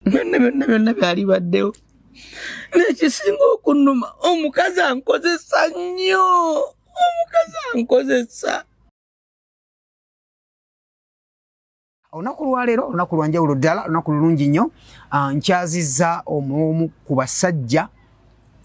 byonna byali baddewo. Nekisinga okunnuma omukazi ankozesa nnyo. Olunaku lwaleero olunaku lwanjawulo ddala, olunaku lulungi nnyo. Nkyazizza omu ku basajja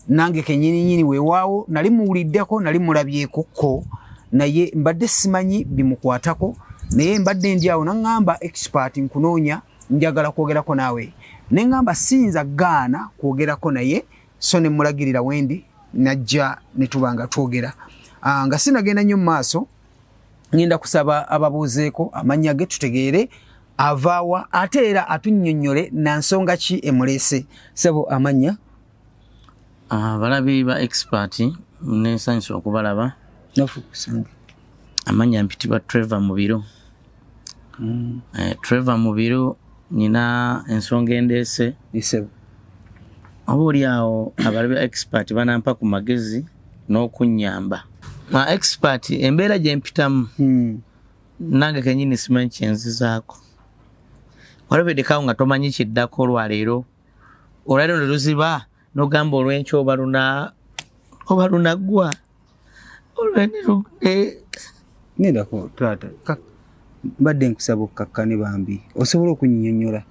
nange kennyininyini weewaawo nali muwuliddeko, nali mulabyekokko, naye mbadde simanyi bimukwatako, naye mbadde ndi awo naŋŋamba expert nkunoonya, njagala kwogerako naawe. Ne ŋŋamba siyinza gaana kwogerako naye, so ne mulagirira wendi najja ne tuba nga twogera. Nga sinagenda nnyo mu maaso, ngenda kusaba ababuuzeeko amannya ge tutegeere avaawa ate era atunnyonnyole na nsonga ki emuleese. Ssebo amannya? Abalabi ba expert nesanyusa okubalaba. Nafukusanga. Amannya mpitibwa Trevor Mubiro. Trevor Mubiro nina ensonga endeese. Issebo. Obaoli awo abalabi ba expert banampa ku magezi n'okunnyamba. Expert embeera gye mpitamu nange kennyini simanyi kyenzizaako. Walabeddekawo nga tomanyi kiddako olwaleero. Olwaleero ne luziba n'ogamba olw'enkya oba lunaggwa. Ngendako taata mbadde nkusaba okkakkane bambi osobola okunnyonnyola.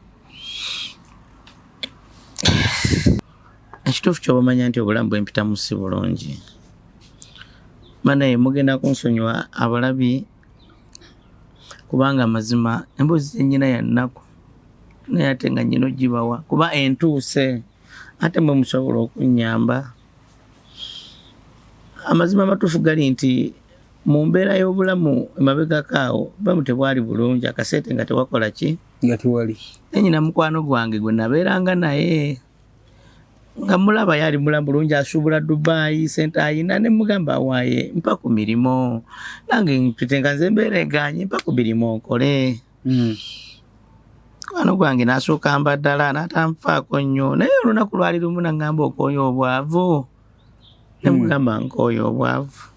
Ekituufu ky'obamanya nti obulamu bwe mpitamu si bulungi. Mane mugenda kunsonyiwa abalabi kubanga amazima emboozi yennyina ya nnaku naye ate nga nnyina ogibawa kuba entuuse ate mwe musobola okunnyamba. Amazima amatuufu gali nti mu mbeera y'obulamu emabegako awo bulamu tebwali bulungi, akaseete nga tewakola ki nga tewali. Nnyina mukwano gwange gwe nabeeranga naye nga mulaba yali mulamu bulungi asuubula Dubai sente ayina ne mugamba waaye mpa ku mirimo nange mpite nga nze mbeera eganye mpa ku mirimo nkole. Mukwano gwange n'asooka mbaddala n'atanfaako nnyo naye olunaku lwali lumu naŋŋamba okooya obwavu ne mugamba nkooya obwavu.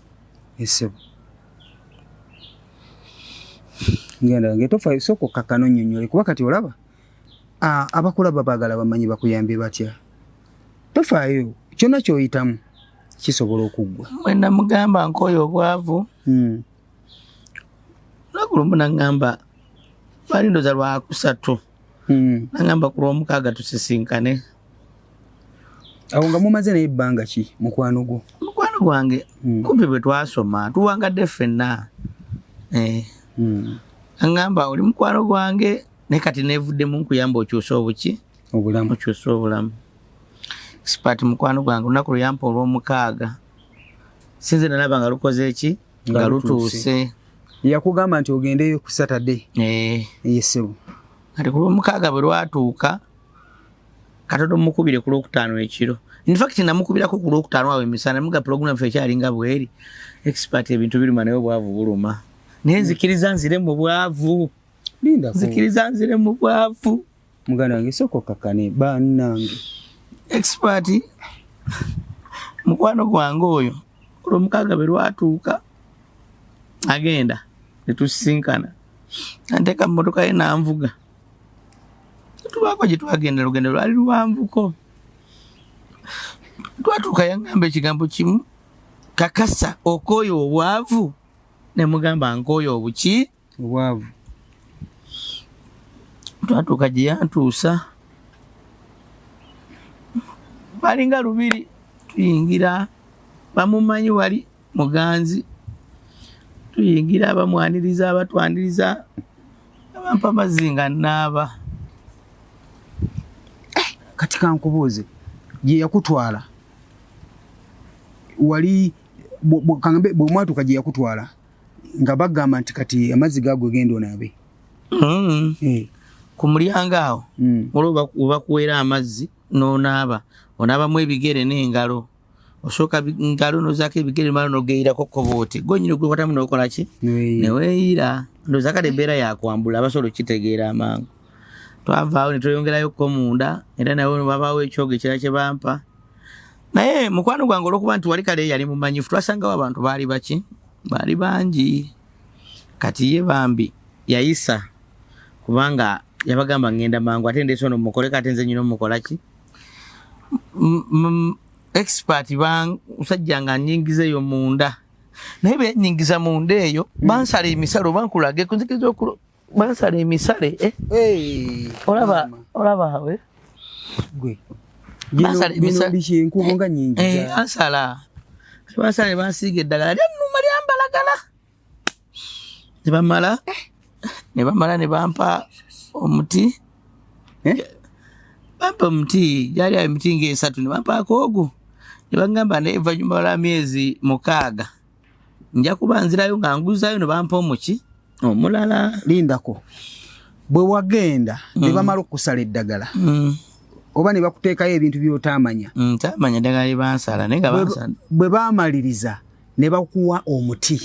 Issebo. Ngenda ngetofa soko kakano nnyonnyole kuba kati olaba abakulaba baagala bamanyi bakuyambye batya. Tofaayo kyonna ky'oyitamu kisobola okuggwa. Bwe namugamba nkooya obwavu olunaku lumu naŋŋamba lwali ndoza lwakusatu naŋŋamba ku lw'omukaaga tusisinkane. Awo nga mumaze naye ebbanga ki mukwano gwo? Mukwano gwange kumpi bwe twasoma tuwangadde ffenna. Naŋŋamba oli mukwano gwange naye kati neevuddemu nkuyamba okyusa obuki obulamu. Okyusa obulamu. Expert mukwano gwange olunaku luyampa olw'omukaaga sinze nalaba nga lukoze eki nga lutuuse. Yakugamba nti ogendeyo ku Saturday. Issebo. Kati ku lw'omukaaga bwe lwatuuka Katono mukubire ku lwokutaano ekiro. In fact namukubirako ku lwokutaano awo emisana muga program fe kyalinga bweri. Expert ebintu biruma nayo bwavu buluma. Nenzikiriza nzire mu bwavu. Linda ko. Nzikiriza nzire mu bwavu. Muganda wange soko kakane bannange. Expert mukwano gwange oyo olw'omukaaga bwe lwatuuka agenda netusinkana anteka mmotoka ye nanvuga tubaako gye twagenda lugendo lwali luwanvuko. Twatuuka yaŋŋamba ekigambo kimu kakasa okooya obwavu ne mugamba nkooya obuki obwavu. Twatuuka gye yantuusa balinga lubiri tuyingira bamumanyi wali muganzi tuyingira abamwaniriza abatwaniriza abampa amazzi nga nnaaba. Kati kankubuuze gye yakutwala wali bw'omwatuuka gye yakutwala nga bagamba nti kati amazzi gaagwe genda onaabe. Ku mulyango awo waliwo webakuweera amazzi n'onaaba onaabamu ebigere n'engalo osooka ngalo nozaako ebigere mala nogeeyirako kobooti gonyini gwekwatamu n'okola ki neweeyira ndowooza kale embeera yakwambula abasobola okitegeera amangu. Twavaawo ne tweyongerayokko munda era nawe babaawo ekyogo ekirala kye bampa naye mukwano gwange olw'okuba nti wali kale yali mumanyifu twasangawo abantu baali baki baali bangi kati ye bambi yayisa kubanga yabagamba ngenda mangu ate ndeso no mukole kate nze nyino mukola ki expert usajja nga nyingize yo munda naye be nyingiza munda eyo bansala emisalo bankulage kunzikizo bansala emisale olaba hawe gwe bansala bishi nkubonga nyingiza ansala bansala bansiga eddagala lyannuma lyambalagala ne bamala ne bampa omuti bampa omuti jali emiti ng'esatu ne bampaako ogwo ne bagamba nevaanyuma lwa myezi 6 nja kuba nzirayo nga nguzayo ne bampa omuki omulala lindako bwe wagenda ne bamala okusala eddagala oba ne bakuteekayo ebintu by'otaamanya taamanya eddagala lye bansala naye nga bansala bwe baamaliriza ne bakuwa omuti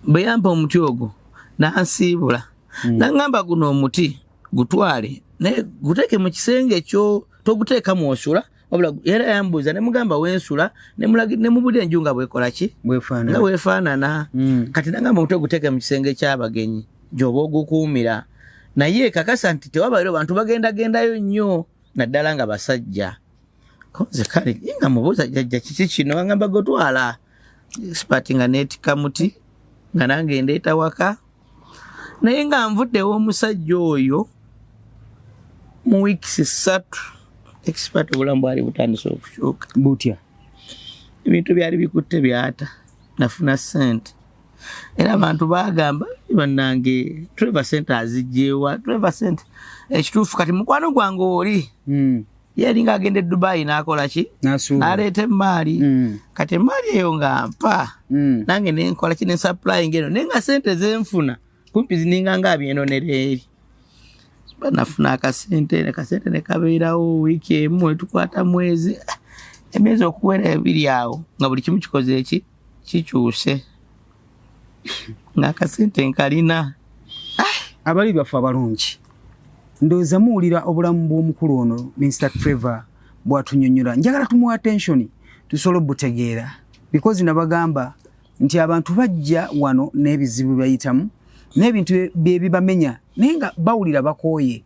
bwe yampa omuti ogwo nansiibula nangamba guno omuti gutwale naye guteeke mu kisenge ekyo toguteeka mwosula wabula era yambuuza ne mugamba wensula ne mubulya enju nga bwekola ki nga bwefaanana kati nangamba omuti oguteeke mu kisenge ky'abagenyi gy'oba ogukuumira naye kakasa nti tewabairo bantu bagendagendayo nnyo naddala nga basajja koze kale nga mubuuza jjajja kiki kino bagamba gotwala sipati nga neetika muti nga nange ndeeta waka naye nga nvuddewo omusajja oyo mu wiikisi 3 expert obulamu bwali butandise okukyuka butya ebintu byali bikutte byata nafuna ssente era abantu bagamba bannange Trevor Center azijjeewa Trevor Center ekituufu kati mukwano gwange oli yali ng'agenda e Dubai n'akola ki n'aleeta emmaali kati emmaali eyo nga mpa nange nenkola ki ne supplying eno naye nga ssente zenfuna kumpi zininga nga byenonera eri banafuna akasente ne kabeerawo wiiki emu etukwata mwezi emyezi okuwera 2 awo nga buli kimu kikoze eki kikyuse ng'akasente nkalina abali baffe abalungi ndowooza muwulira obulamu bw'omukulu ono Mr. Trevor bw'atunyonnyola njagala tumuwa attention tusobole obutegeera because nabagamba nti abantu bajja wano n'ebizibu bayitamu n'ebintu bibamenya naye nga bawulira bakooye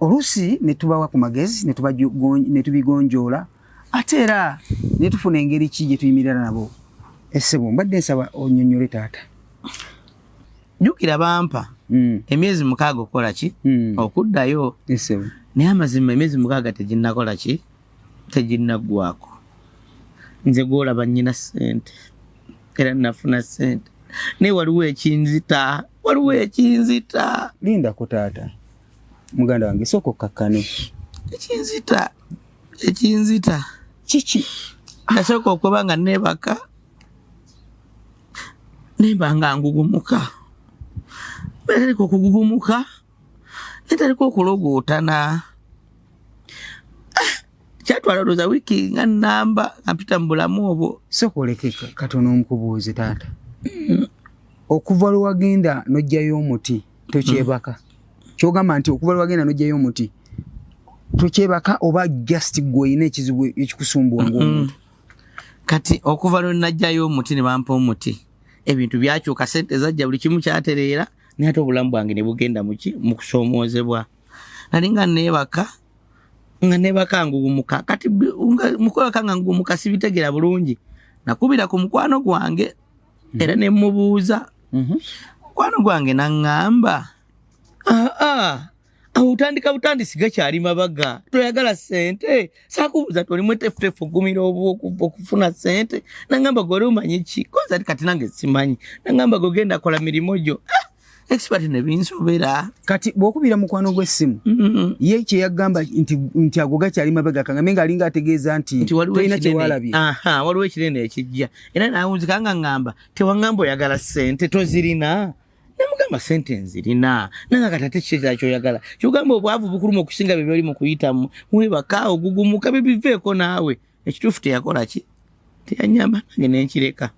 oluusi ne tubawa ku magezi ne tubigonjoola ate era ne tufuna engeri ki gye tuyimirira nabo essebo mbadde nsaba onnyonnyole taata jjukira bampa emyezi 6 okukola ki okuddayo naye amazima emyezi 6 teginnakola ki teginnaggwako nze gwolaba nnyina ssente era nafuna ssente naye waliwo ekinzita lindako taata muganda wange sooka okkakkane ekinzita kiki nasooka okuba nga neebaka nemba nga ngugumuka betaliko okugugumuka netaliko okulogootana kyatwala olowooza wiiki nga nnamba nga mpita mu bulamu obwo sooka olekeka katono omukubuuzi taata okuva lwe wagenda n'ojjayo omuti tokyebaka kyogamba nti okuva lwe wagenda n'ojjayo omuti tokyebaka oba just gwe olina ekizibu ekikusumbuwa ng'omuntu kati okuva lwe najjayo omuti ne bampa omuti ebintu byakyuka ssente zajja buli kimu kyatereera naye ate obulamu bwange ne bugenda mu kusoomoozebwa nali nga neebaka ngugumuka kati mukwebaka nga ngugumuka sibitegeera bulungi nakubira ku mukwano gwange era ne mubuuza mukwano gwange naŋŋamba utandika butandisi gakyali mabaga toyagala ssente saakubuuza ti olimu etefutefu ogumira okufuna ssente naŋŋamba gwe oli omanyi ki koza ati kati nange simanyi naŋŋamba gwe genda kola mirimu gyo expert ne binsobera kati bw'okubira mukwano gw'essimu ye kye yagamba nti ago gakyali mabega kangambe ng'alinga ategeeza nti tolina kyewalabye waliwo ekirene ekijja era naawunzika nga ŋŋamba tewaŋŋamba oyagala ssente tozirina namugamba ssente nzirina nanga kati ate kiki kyoyagala kyogamba obwavu bukuluma okusinga bye byoli mu kuyitamu webaka ogugumuka bibiveeko naawe ekituufu teyakola ki teyanyamba nange nenkireka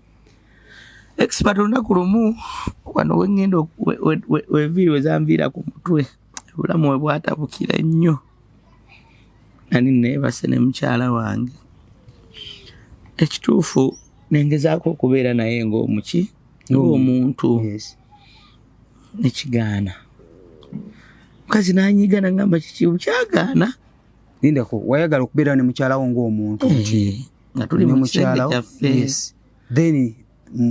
expert olunaku lumu wano wengenda weviiri wezanviira ku mutwe obulamu we bwatabukira nnyo nani neebase ne mukyala wange ekituufu nengezaako okubeera naye ng'omuki ng'omuntu nekigaana Mukazi nanyiga nangamba kikibu kyagaana. Lindako wayagala okubeera ne mukyala wo ng'omuntu. Nga tuli mu kisenge kyaffe. Yes. Then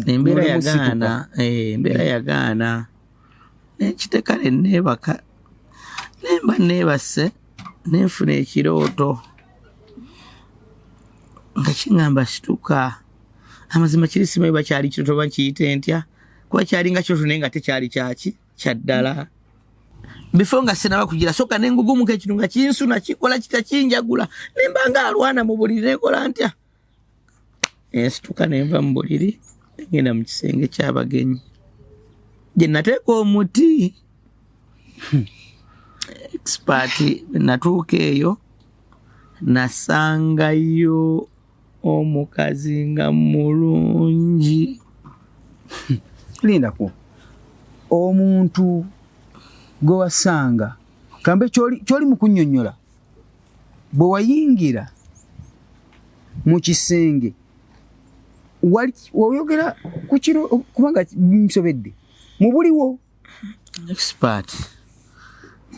embeera yagaana. Nekiteka ne neebaka. Nemba neebase. Nenfuna ekirooto. Nga kingamba situka. Amazima kiri simanyi oba kyali kirooto oba nkiyite ntya. Kuba kyali nga kirooto naye nga tekyali kyaki kyaddala. Before nga sinaba kugira soka nengugumuka ekintu nga kinsuna kikola kitakinjagula nemba nga alwana mu buliri nekola ntya. Ensituka nenva mu buliri ngenda mu kisenge ky'abagenyi. Gye nateeka omuti. Expert natuuka eyo nasangayo omukazi nga mulungi. Lindako omuntu gwe wasanga kambe kyoli mu kunnyonnyola bwe wayingira mu kisenge wayogera ku kiro kubanga nsobedde mu buliwo. Expert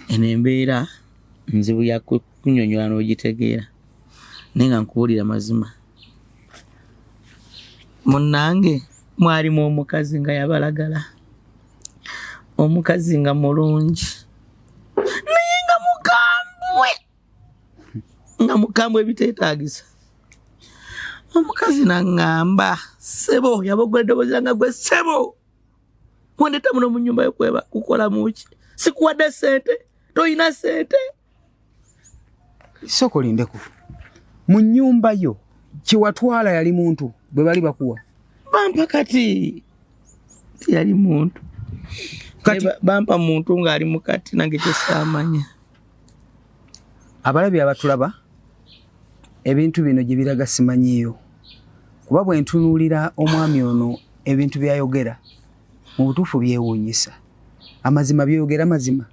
eno embeera nzibu ya kunnyonnyola n'ogitegeera naye nga nkubuulira mazima. Munnange mwalimu omukazi nga yabalagala. Omukazi nga mulungi naye nga mukambwe ebiteetaagisa. Omukazi naŋŋamba ssebo yaboggola eddoboozi langa gwe ssebo wendeta muno mu nnyumba yokweba kukola muki sikuwadde ssente toyina ssente. Soko lindeko mu nnyumba yo kiwatwala yali muntu bwe bali bakuwa bampa kati yali muntu kati bampa muntu ng'ali mukati nange kyesaamanya. Abalabi abatulaba ebintu bino gye biraga simanyiyo kuba bwe ntunuulira omwami ono ebintu byayogera mu butuufu byewuunyisa. Amazima byeyogera mazima.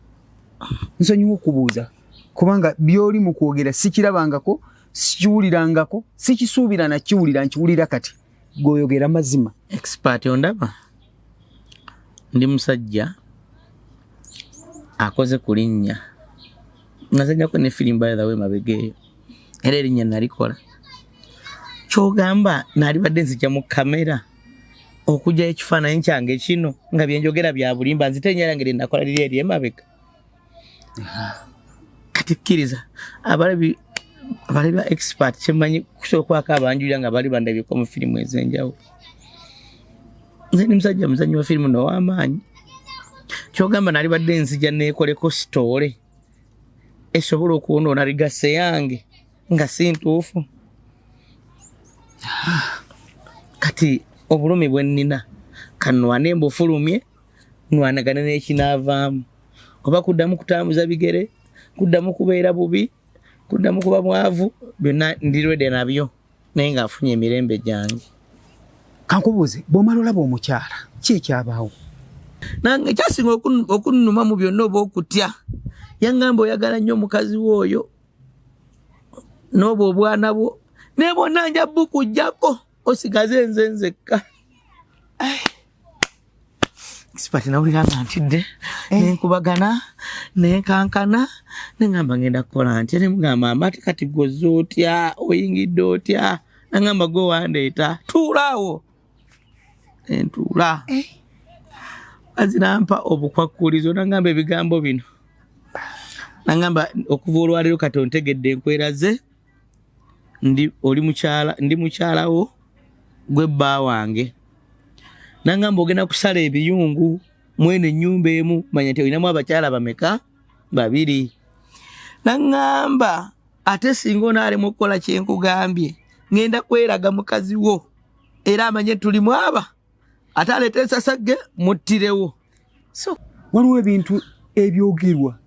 Nsonyiwa okubuuza kubanga byoli mu kwogera sikirabangako sikiwulirangako sikisuubira na kiwulira nkiwulira kati goyogera mazima. Expert ondaba ndi musajja akoze ku linnya nazanyako ne film by the way mabegeeyo era erinnya nalikola kyogamba nalibadde nzija mu kamera okujja ekifaananyi kyange kino nga byenjogera bya bulimba nzitenyerangere nakola liri eri emabega. Kati kkiriza abalabi expert kyemanyi kusookwako abanjulira nga bali bandabyeko mu firimu ez'enjawulo. Nze ndi musajja muzanyi wa firimu n'ow'amaanyi. Kyogamba nalibadde nzija neekoleko sitoole esobola okuwonoona ligase yange nga si ntuufu. Kati obulumi bwe nnina kanwane mbufulumye nwanagane n'ekinaavaamu oba kuddamu kutambuza bigere kuddamu kubeera bubi kuddamu kuba mwavu byonna ndirwedde nabyo naye ng'afunye emirembe gyange. Kankubuuze bw'omala olaba omukyala ki ekyabaawo? Nange kyasinga okunnuma mu byonna oba okutya yaŋŋamba oyagala nnyo omukazi w'oyo n'oba obwana bwo naye bonna nja bukujjako osigaze nze nzekka. Expert nawulira nga ntidde nenkubagana nenkankana neŋŋamba ngenda kukola ntya nemugamba ate kati gwoze otya oyingidde otya naŋŋamba gwe wandeeta tuulaawo entuula. Azinampa obukwakkulizo naŋŋamba ebigambo bino naŋŋamba okuva olwaleero kati ontegedde enkweraze ndi mukyala wo gwe bba wange. Naŋŋamba ogenda kusala ebiyungu mwene ennyumba emu manya nti olinamu abakyala bameka? 2. Naŋŋamba ate singa onaalemu okukola kyenkugambye ngenda kweraga mukazi wo era amanye tulimu aba ate aleeta ensasagge muttirewo. So waliwo ebintu ebyogerwa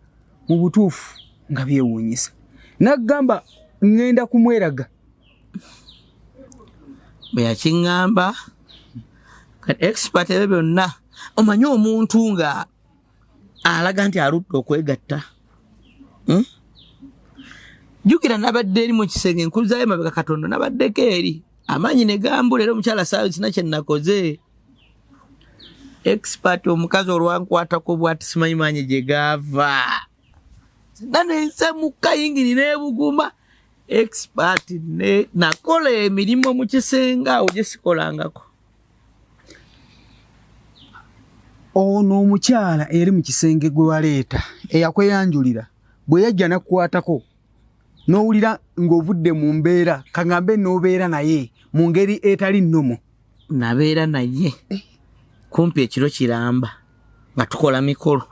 mu butuufu nga byewuunyisa. Naggamba ngenda kumweraga bwe yakiŋŋamba kati expert ebyo byonna omanye omuntu nga alaga nti aludde okwegatta. Jjukira nabadde eri mu kisenge nkuluzayo mabega Katonda nabaddeko eri amaanyi ne gambula era omukyala saawa sina kye nakoze. Expert omukazi olwankwatako bw'ati simanyi maanyi gye gaava nanensa mukayingiri nebuguma expert ne nakola emirimu mu kisenga ogisikolangako. Ono omukyala eri mu kisenge gwe waleeta eyakweyanjulira bwe yajja nakukwatako n'owulira ng'ovudde mu mbeera kaŋŋambe n'obeera naye mu ngeri etali nnomo. Nabeera naye kumpi ekiro kiramba nga tukola mikolo.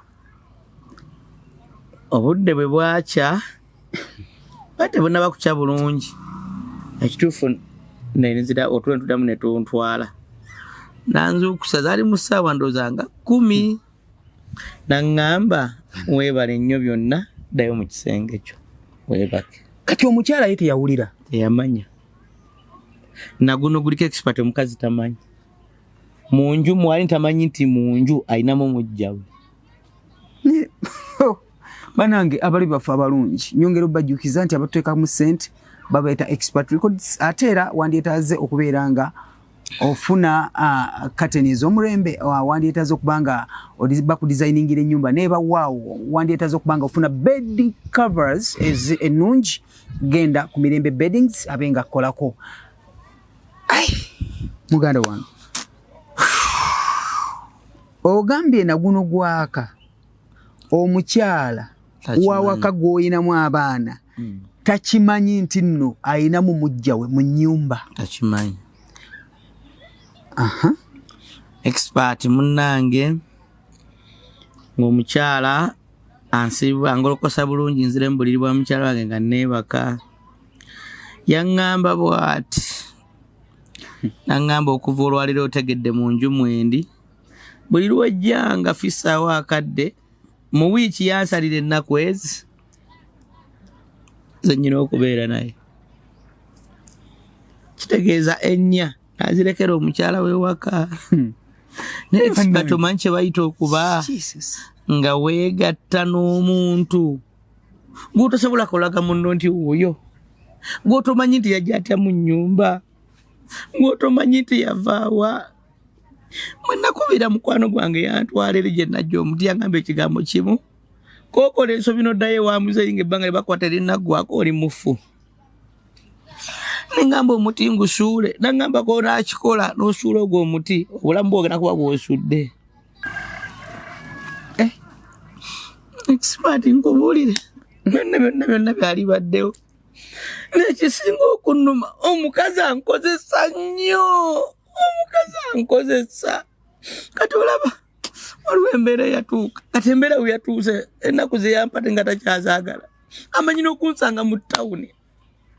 Obudde bwe bwakya bate bonna bakukya bulungi ekituufu nenzira otwentudamu ne tuntwala nanzuukusa zaali mu ssaawa ndowooza nga 10 naŋŋamba weebale nnyo byonna ddayo mu kisenge ekyo weebake. Kati omukyala ye teyawulira teyamanya naguno guliko expert omukazi tamanyi munju mwali tamanyi nti munju ayinamu mujjawe. Banange abali bafa abalungi nyongera obajjukiza nti abatuteekamu ssente babayita expert records ate era wandyetaaze okubeera nga ofuna kateni ez'omulembe wandyetaaze okuba nga bakudesigningira ennyumba neeba waawo wandyetaaze okuba nga ofuna bed covers ennungi genda ku Mirembe Beddings abe nga kkolako. Muganda wange ogambye naguno gwaka omukyala wawaka gw'oyinamu abaana takimanyi nti nno ayinamu mujjawe mu nnyumba. Takimanyi. Expert munnange ng'omukyala ansibwa ngolokosa bulungi nzire mu buliri bwa mukyala wange nga neebaka yaŋŋamba bw'ati naŋŋamba okuva olwaliro otegedde mu nju mwendi buli lwojjanga fissaawo akadde mu wiiki yansalira ennaku ezi ze nnyina okubeera naye kitegeeza 4 nazirekera omukyala w'ewaka. Naye expert omanyi kye bayita okuba nga weegatta n'omuntu gw'otosobola kolaga munno nti wuuyo gw'otomanyi nti yajja atya mu nnyumba gw'otomanyi nti yavaawa. Mwe nakubira mukwano gwange yantwala eri gye najja omuti yangamba ekigambo kimu kookola ensobi n'oddayo ewa muzeeyi ng'ebbanga lye bakwata erinnaggwako oli mufu. Nengamba omuti ngusuule nangamba ko naakikola n'osuula ogwo omuti obulamu bwogenda kuba bw'osudde. Expert nkubuulire byonna byali baddewo n'ekisinga okunnuma omukazi ankozesa nnyo kati olaba waliwo embeera eyatuuka kati embeera we yatuuse ennaku ze yampate nga takyazaagala amanyi n'okunsanga mu tawuni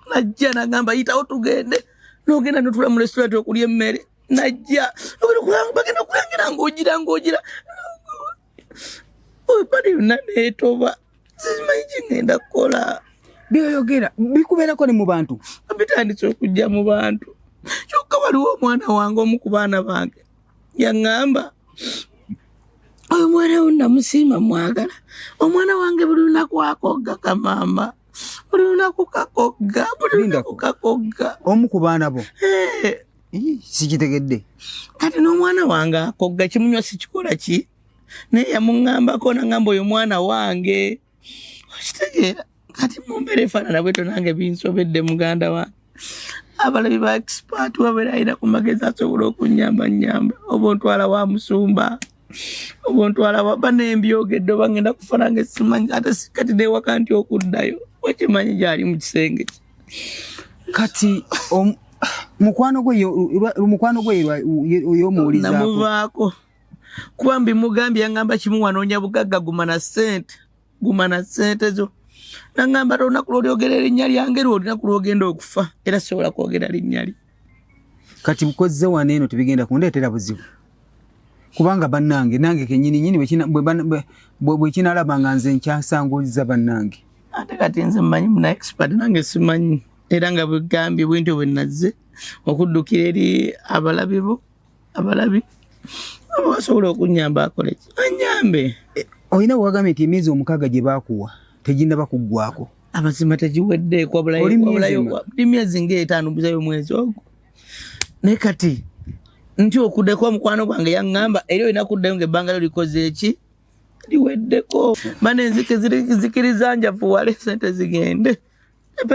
najja nagamba yitawo tugende n'ogenda notula mu restaurant okulya emmere najja bagenda kulangira ng'ogira bali yonna neetoba simanyi kingenda kukola. Byoyogera bikubeerako ne mu bantu bitandise okujja mu bantu kyokka waliwo omwana wange omu ku baana bange yaŋŋamba oyo mwana wo namusiima mwagala omwana wange buli lunaku akogga kamaama buli lunaku kakogga omu ku baana bo sikitegedde kati n'omwana wange akogga kimunywa sikikola ki naye yamuŋŋambako naŋŋamba oyo mwana wange okitegeera kati mumbeera efaanana bweto nange binsobedde muganda wange abalabi ba expert wabeera alina ku magezi asobola okunyamba oba ontwala wa musumba oba ontwala banembyogedde oba ngenda kufana ngesimanyi ate kati newaka nti okuddayo wekimanyi gyali mu kisenge ki. Kati mukwano gwe y'omuwulizaako namuvaako kuba mbimugambye yaŋŋamba kimu wanoonya bugagga guma na ssente zo naŋŋamba ate olunaku lw'olyogera erinnya lyange lw'olunaku lw'ogenda okufa era sisobola kwogera linnya lye. Kati mukozze wano eno tebigenda kundeetera buzibu kubanga bannange nange kennyini bwe kinalaba nga nze nkyasanguliza bannange ate kati nze mmanyi muna expert nange simanyi era nga bwegambye bwentyo bwe nazze okuddukira eri abalabi basobola okunyamba akole ki anyambe. Olina bwagambye nti emyezi 6 gye baakuwa teginnaba kuggwako amazima tegiweddeeko wabulayo myezi nga5 buzayo omwezi ogwo naye kati nti okuddeko mukwano gwange yaŋŋamba eri olina kuddayo ng'ebbanga lyo likoze eki liweddeko bane enzike zikiriza njavu wale sente zigende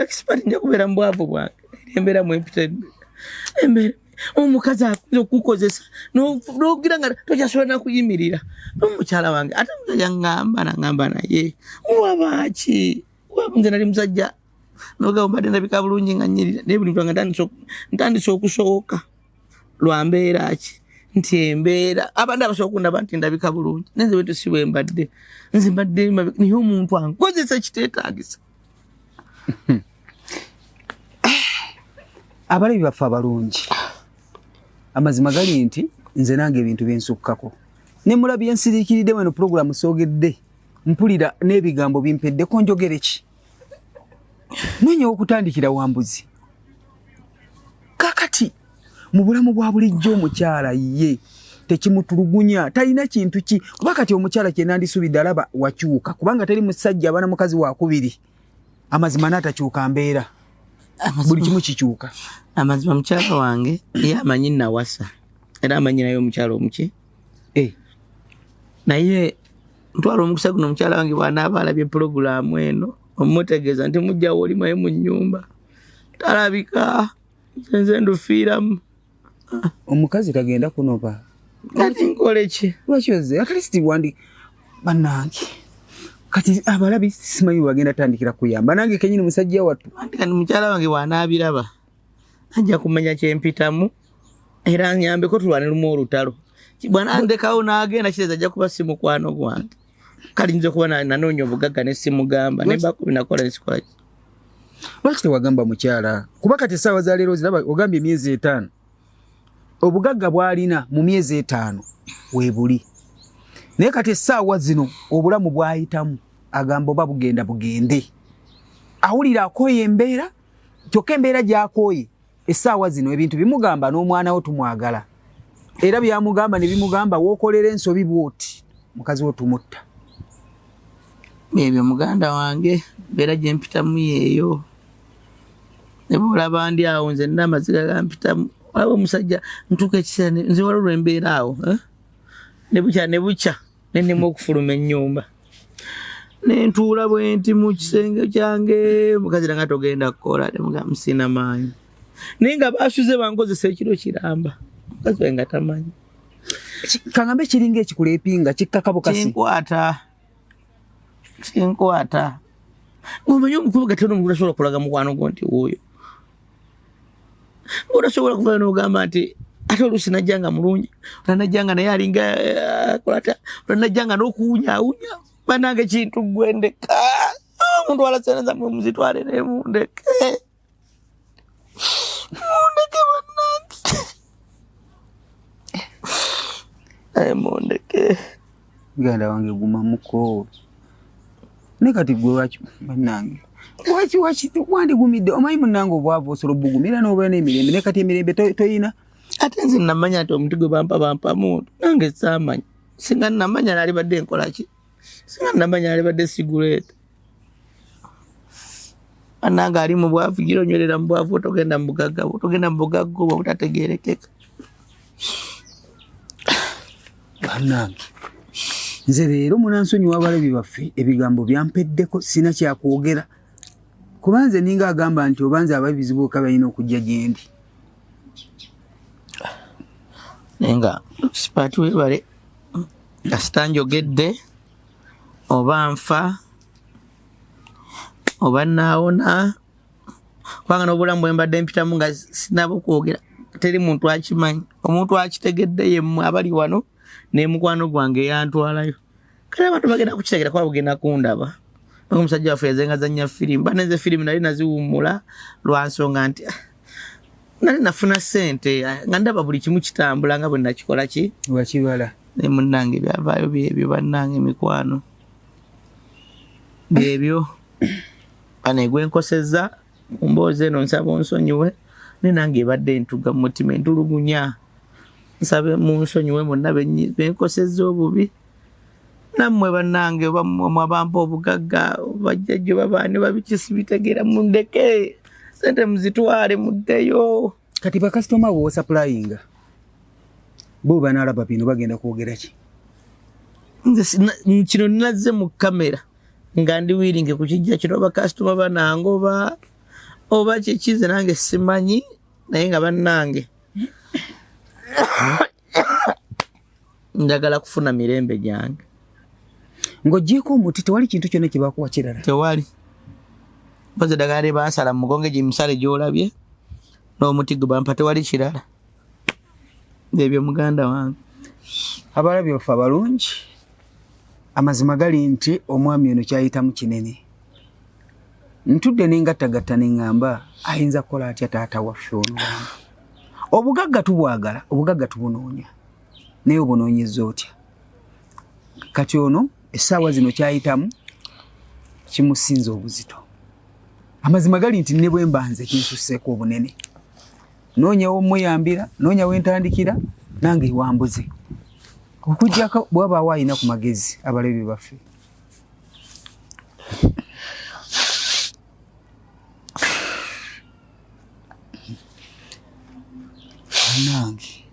expert nja kubeera mbwavu bwange embeera mwempitedde embeera omukazi akuza okukozesa n'ogira nga tokyasobola na kuyimirira n'omukyala wange ate musajja ngamba naye wabaki nze nali musajja noga mbadde ndabika bulungi nga nyirira naye buli lwanga ntandise okusooka lwa mbeera ki nti embeera abantu abasobola okundaba nti ndabika bulungi nenze wetu si bwe mbadde nze mbadde naye omuntu ankozesa kiteetaagisa abalabi baffe abalungi amazima gali nti nze nange ebintu byensukkako ne mulabi ensiriikiridde weno puroguramu soogedde mpulira n'ebigambo bimpeddeko njogere ki nonyewo okutandikira wambuzi kakati mu bulamu bwa bulijjo omukyala ye tekimutulugunya talina kintu ki kuba kati omukyala kye nandisubidde alaba wakyuka kubanga teri musajja abana mukazi wakubiri amazima n'atakyuka mbeera buli kimu kikyuka amazima mukyala wange ye amanyi nawasa era amanyi naye omukyala omuki naye ntwala omukisa guno omukyala wange bw'anaaba alabye puroguramu eno omutegeeza nti mujjawo oli maye mu nnyumba talabika nze ndufiiramu omukazi tagenda kunoba kati nkole ki lwaki ozze at least wandi bannange kati abalabi simanyi bagenda tandikira kuyamba nange kenyini musajja wattu kati mukyala wange bw'anaabiraba ajja kumanya kyempitamu era nyambeko tulwane lumu olutalo bw'anandekawo n'agenda kireza ajja kuba si mukwano gwange kali nze kuba nanoonya obugagga ne simugamba ne bakubi nakola nesikola ki lwaki tewagamba mukyala kuba kati essaawa za leero ziraba ogambye emyezi 5 obugagga bw'alina mu myezi 5 weebuli naye kati essaawa zino obulamu bw'ayitamu agamba oba bugenda bugende awulira akooye embeera kyokka embeera gy'akooye essaawa zino ebintu bimugamba n'omwana wo tumwagala era byamugamba ne bimugamba wookolera ensobi bw'oti mukazi wo tumutta ebyo muganda wange mbeera gye mpitamu yeeyo ne bw'olaba ndi awo nze nina amaziga gampitamu olaba omusajja ntuuka ekiseera nze walolwa embeera awo ne bukya nennemu okufuluma ennyumba nentuula bwe nti mu kisenge kyange mukazi nanga togenda kukola nemugamba musina maanyi naye nga basuze bankozesa ekiro kiramba mukazi we nga tamanyi kaŋambe kiringa ekikuleepinga kikkakabukasi kinkwata omanyi omukulu gateno omuntu tasobola kulaga mukwano gwo nti wuuyo otasobola kuvayo n'ogamba nti ate oluusi najjanga mulungi otanajjanga naye alinga kolata otanajjanga n'okuwunyaawunya banange kintu gwendeka omuntu alaseneza mwe muzitwale ne mundeke mundeke muganda wange gumamuko ne kati gwe waki bannange wandigumidde omanyi munnange obwavu osobola obugumira n'obeera n'emirembe ne kati emirembe toyina ate nze namanya nti omuntu gwe bampamuntu nange saamanya singa namanya naalibadde nkolaki singa namanya naalibadde siguleeta bannange ali mu bwavu gira onywerera mu bwavu otogenda mu bugagga obwo butategeerekeka bannange nze leero munansonyiwa abalabi baffe ebigambo byampeddeko sina kyakwogera kuba nze ninga agamba nti obanze ababizibuuka balina okujja gyendi naye nga sipaati webale kasita njogedde oba nfa oba naawona kubanga n'obulamu bwe mbadde mpitamu nga sinaba okwogera teri muntu akimanyi omuntu akitegedde yemmwe abali wano nemukwano gwange yantwalayo kale abantu bagenda kukitegera kuba bugenda kundaba omusajja waffe yazenga zanya firimu banenze firimu nali naziwummula lwa nsonga nti nali nafuna ssente nga ndaba buli kimu kitambula nga bwe nakikola ki wakibala ne munnange byavaayo byebyo bannange mikwano byebyo ane gwenkosezza mu mboozi eno nsaba onsonyiwe ne nange ebadde entuga mu mutima entulugunya nsabe munsonyiwe monna benkosezza obubi nammwe bannange oba abampa obugagga bajjajjo babaani babikisi bitegeera mundeke sente muzitwale muddeyo kati bakasitoma bo saplayinga bo banaalaba bino bagenda kwogera ki kino nazze mu kamera nga ndi wiringe ku kijja kino bakasitoma banangoba oba kikize nange simanyi naye nga bannange njagala kufuna mirembe gyange. Ng'oggyeko omuti tewali kintu kyonna kye bakuwa kirala? Tewali. Mpozi eddagala bansala mu mugongo gimusale gy'olabye n'omuti gwe bampa tewali kirala. Ebyo muganda wange. Abalabi baffe abalungi, amazima gali nti omwami ono kyayitamu kinene. Ntudde n'engattagatta ne ŋŋamba ayinza kukola atya taata waffe ono. Obugagga tubwagala, obugagga tubunoonya. Naye obunoonyezza otya? Kati ono essaawa zino kyayitamu kimusinza obuzito. Amazima gali nti ne bwe mbanze kinsusseeko obunene. Noonya w'omuyambira, noonya w'entandikira, nange wambuze. Okuggyako bw'abaawo alina ku magezi abalabi baffe. Nange.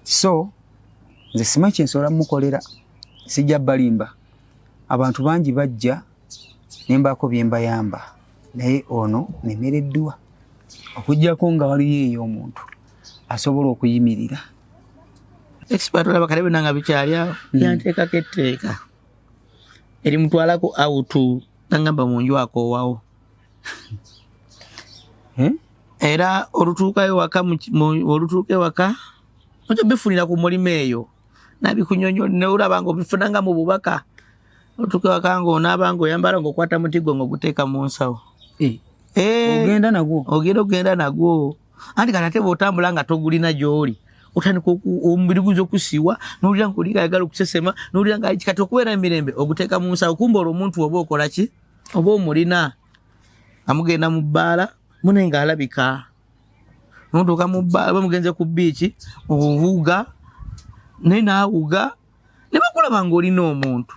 So, nze simanyi kye nsobola mukolera, sijja balimba. Abantu bangi bajja ne mbaako bye mbayamba, naye ono nemereddwa. Okuggyako nga waliyo eyo omuntu asobola okuyimirira. Expert olaba kale bonna bikyali awo yanteekako etteeka erimutwalako awutu nangamba mu nju akoowawo. Era olutuuka ewaka ojo bifunira ku mulimu eyo nabikunyonyo neolaba nga obifunanga mu bubaka olutuuka ewaka nga onaaba nga oyambala ng'okwata muti gwe ng'oguteeka mu nsawo. Ogenda nagwo anti kati ate bw'otambula nga togulina gy'oli otandika omubiri guyinza okusiiwa n'owulira nga oli ayagala okusesema n'owulira nga kati okubeera emirembe oguteeka mu nsawo kumba olwo omuntu oba okola ki oba omulina amugenda mu bbaala munaye ng'alabika notuuka mu bbaala bamugenze ku biiki obuwuga naye naawuga ne bakulaba ng'olina omuntu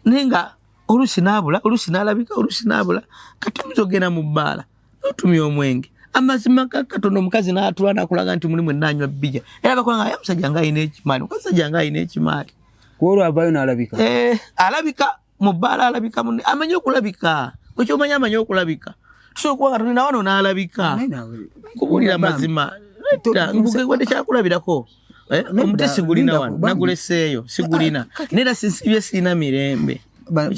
naye nga oluusi n'abula oluusi n'alabika oluusi n'abula kati oyinza ogenda mu bbaala n'otumya omwenge amazima katono omukazi n'atula n'akulaga nti mulimu ennaanywa bbija era bakola nga omusajja ng'alina ekimaali omusajja ng'alina ekimaali kuolwo avaayo n'alabika alabika mu bbaala alabika amanyi okulabika wekyomanya amanyi okulabika tusobola okuba nga tulina wano n'alabika kubuulira mazima wadde kyakulabirako omuti sigulina wano naguleseeyo sigulina neera sisibye siina mirembe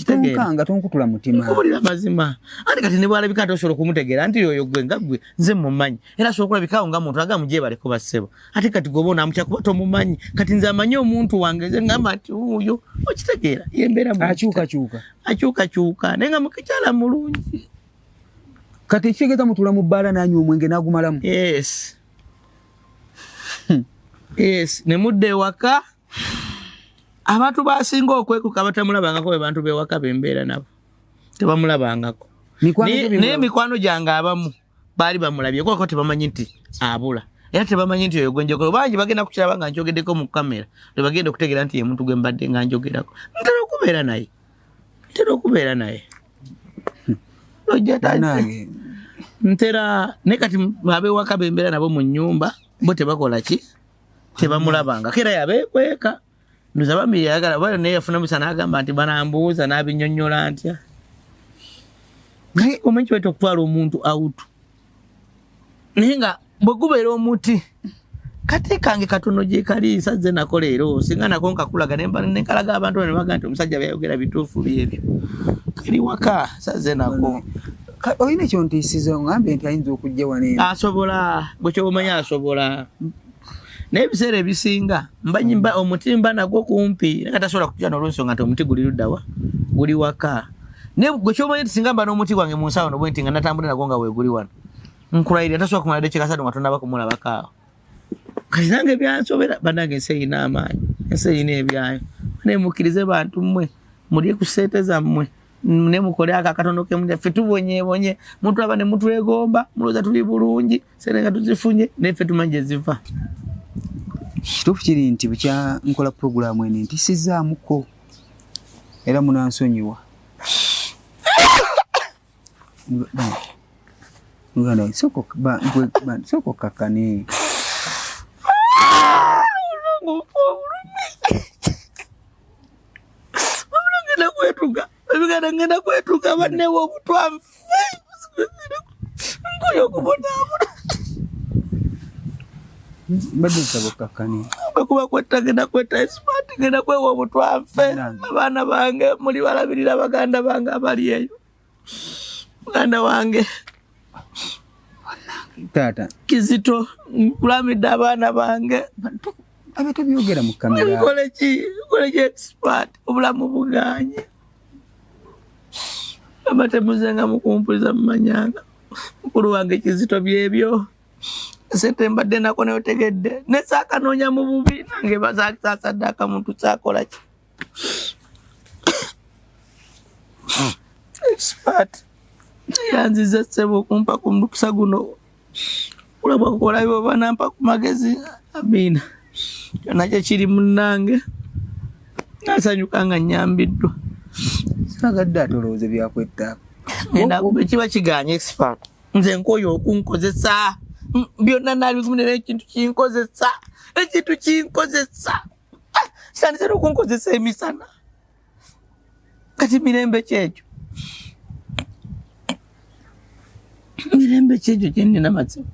tonkanga tonkutula mutima kubuulira mazima ate kati ne bwalabika ate osobola okumutegeera nti oyo gwe nga gwe nze mumanyi era asobola okulabikawo nga muntu aga mujebaleko bassebo ate kati goba onamutya kuba tomumanyi kati nze amanyi omuntu wange nze ngamba nti uyo okitegeera yembeera akyukakyuka naye nga mukikyala mulungi kati ekitegeeza mutula mu bbaala nanywa omwenge n'agumalamu. Yes ne mudda ewaka abantu basinga okwekuka batamulabangako be bantu b'ewaka bembeera nabo tebamulabangako naye mikwano gyange abamu baali bamulabye kuko tebamanyi nti abula era tebamanyi nti oyo gwenjogera bangi bagenda kukiraba nga njogeddeko mu kamera tebagenda okutegeera nti ye muntu gwe mbadde nga njogerako ntera okubeera naye ntera naye kati ab'ewaka bembeera nabo mu nnyumba bo tebakola ki tebamulabanga kera yabeekweka nduza bambi yayagala bali naye yafuna musa n'agamba nti banambuuza n'abinnyonnyola ntya naye omanyi kiwete okutwala omuntu awutu naye nga bwe gubeera omuti kati kange katono gye kali nsaze nako leero singa nako nkakulaga nenkalaga abantu ne baga nti omusajja byayogera bituufu byebyo kali waka nsaze nako olina ekyontiisiza ngambe nti ayinza okujja wane asobola bwe kyobamanya asobola naye ebiseera ebisinga mbanyimba omuti mba nagwo kumpi naye katasobola kujja n'olwensonga nti omuti guli luddawa guli waka naye gwe kyomanya nti singa mba n'omuti gwange mu nsawo nobwe nti nga natambula nagwo nga weeguli wano nkulayirira tasobola kumala dekikasatu nga tonnaba kumulabakaawo kati nange byansobera bannange ensi eyina amaanyi ensi eyina ebyayo naye mukkirize bantu mmwe mulye ku ssente zammwe ne mukole akakatono ke ffe tubonyeebonye muntu aba ne mutwegomba mulowooza tuli bulungi sente nga tuzifunye naye ffe tumanyi gye ziva. Kituufu kiri nti bukya nkola puroguramu eno ntisizaamuko era munansonyiwa muganda soko kakane kwetuka ebigere ngenda kwetuka bannewo obutwanfe nkoyo kubona mbadde nsabokakani bwekuba kwetagenda kweta expert genda kwewa obutwanfe abaana bange muli balabirira baganda bange abali eyo muganda wange tata Kizito nkulamidde abaana bange abeto byogera mu kamera kole ki expert obulamu buganye abatemuzenga mukumpuliza mumanyanga mukulu wange Kizito byebyo sente mbadde nako neotegedde nesakanoonya mu bubi nange bazasaddaka muntu kyakola ki expert yanziza ssebo okumpa ku mukisa guno kulaba kukola byo banampa ku magezi amina kyonna kye kiri munnange nasanyuka nga nnyambiddwa sagadde atolooze byakwetta ngenda kiba kiganye expert nze nkoyo okunkozesa byonna nabigumira ekintu kinkozesa sandise okunkozesa emisana kati mirembe kyekyo mirembe kyekyo kyenina mazibu